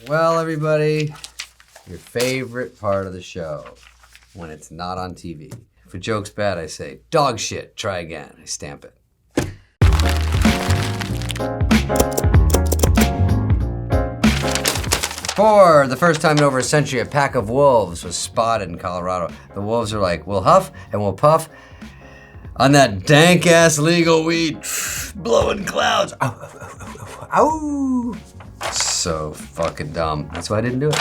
Well, everybody, your favorite part of the show when it's not on TV. If a joke's bad, I say, dog shit, try again. I stamp it. For the first time in over a century, a pack of wolves was spotted in Colorado. The wolves are like, we'll huff and we'll puff on that dank-ass legal weed, blowing clouds. Ow. So fucking dumb. That's why I didn't do it.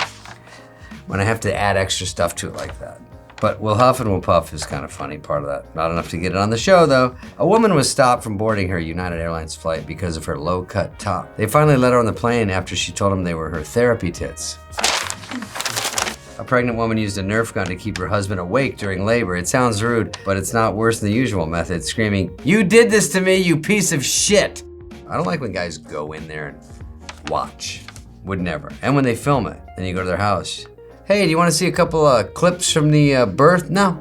When I have to add extra stuff to it like that. But we'll huff and we'll puff is kind of funny part of that. Not enough to get it on the show though. A woman was stopped from boarding her United Airlines flight because of her low-cut top. They finally let her on the plane after she told them they were her therapy tits. A pregnant woman used a Nerf gun to keep her husband awake during labor. It sounds rude, but it's not worse than the usual method, screaming, "You did this to me, you piece of shit!" I don't like when guys go in there and watch. Would never. And when they film it, and you go to their house. Hey, do you want to see a couple clips from the birth? No,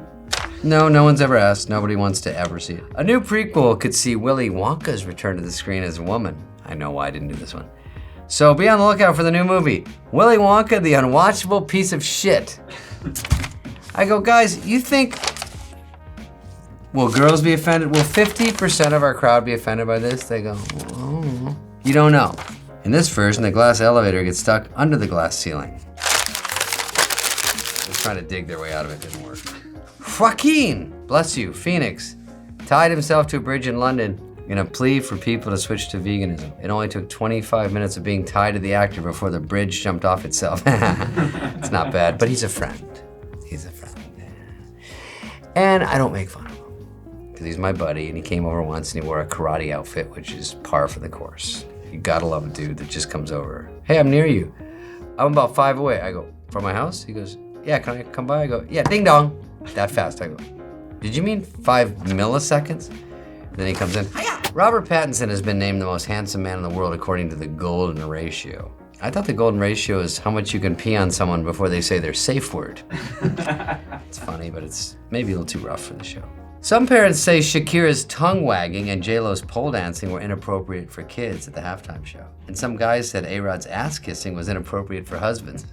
no one's ever asked. Nobody wants to ever see it. A new prequel could see Willy Wonka's return to the screen as a woman. I know why I didn't do this one. So be on the lookout for the new movie, Willy Wonka, the Unwatchable Piece of Shit. I go, guys, you think, will girls be offended? Will 50% of our crowd be offended by this? They go, oh. You don't know. In this version, the glass elevator gets stuck under the glass ceiling. Trying to dig their way out of it, didn't work. Joaquin, bless you, Phoenix, tied himself to a bridge in London in a plea for people to switch to veganism. It only took 25 minutes of being tied to the actor before the bridge jumped off itself. It's not bad, but he's a friend. He's a friend. And I don't make fun of him, because he's my buddy, and he came over once and he wore a karate outfit, which is par for the course. You gotta love a dude that just comes over. Hey, I'm near you. I'm about 5 away. I go, from my house? He goes, yeah, can I come by? I go, yeah, ding dong. That fast. I go, did you mean 5 milliseconds? Then he comes in, hiya! Robert Pattinson has been named the most handsome man in the world according to the golden ratio. I thought the golden ratio is how much you can pee on someone before they say their safe word. It's funny, but it's maybe a little too rough for the show. Some parents say Shakira's tongue wagging and J.Lo's pole dancing were inappropriate for kids at the halftime show. And some guys said A-Rod's ass kissing was inappropriate for husbands.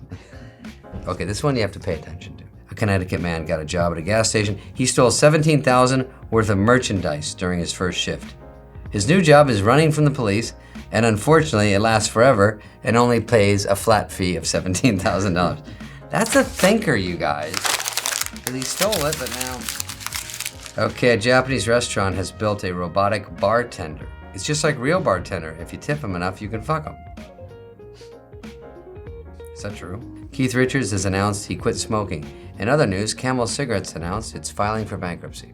Okay, this one you have to pay attention to. A Connecticut man got a job at a gas station. He stole $17,000 worth of merchandise during his first shift. His new job is running from the police, and unfortunately it lasts forever and only pays a flat fee of $17,000. That's a thinker, you guys. Because he stole it, but now... Okay, a Japanese restaurant has built a robotic bartender. It's just like real bartender. If you tip him enough, you can fuck him. Is that true? Keith Richards has announced he quit smoking. In other news, Camel Cigarettes announced it's filing for bankruptcy.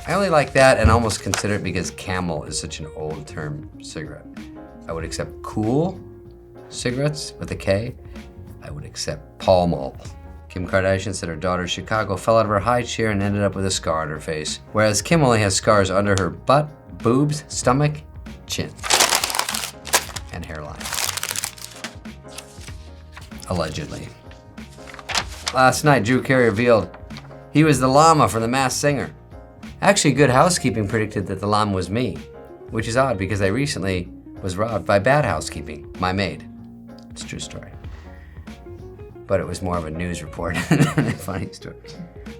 I only like that and almost consider it because Camel is such an old term cigarette. I would accept Cool cigarettes with a K. I would accept Pall Mall. Kim Kardashian said her daughter Chicago fell out of her high chair and ended up with a scar on her face, whereas Kim only has scars under her butt, boobs, stomach, chin, and hairline. Allegedly. Last night, Drew Carey revealed he was the llama from The Masked Singer. Actually, Good Housekeeping predicted that the llama was me, which is odd because I recently was robbed by Bad Housekeeping, my maid. It's a true story. But it was more of a news report than a funny story.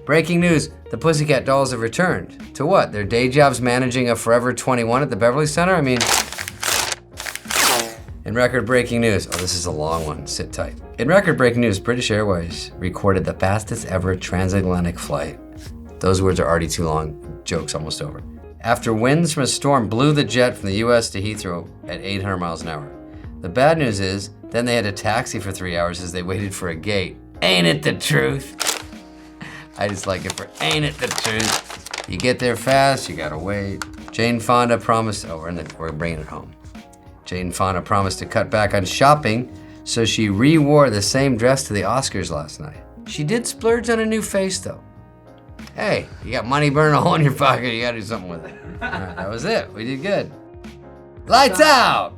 Breaking news, the Pussycat Dolls have returned. To what? Their day jobs managing a Forever 21 at the Beverly Center? I mean... In record-breaking news, oh, this is a long one, sit tight. In record-breaking news, British Airways recorded the fastest ever transatlantic flight. Those words are already too long, joke's almost over. After winds from a storm blew the jet from the US to Heathrow at 800 miles an hour. The bad news is, then they had to taxi for 3 hours as they waited for a gate. Ain't it the truth? I just like it for ain't it the truth. You get there fast, you gotta wait. Jane Fonda promised, we're bringing it home. Jane Fonda promised to cut back on shopping, so she re-wore the same dress to the Oscars last night. She did splurge on a new face though. Hey, you got money burning a hole in your pocket, you gotta do something with it. All right, that was it, we did good. Lights out!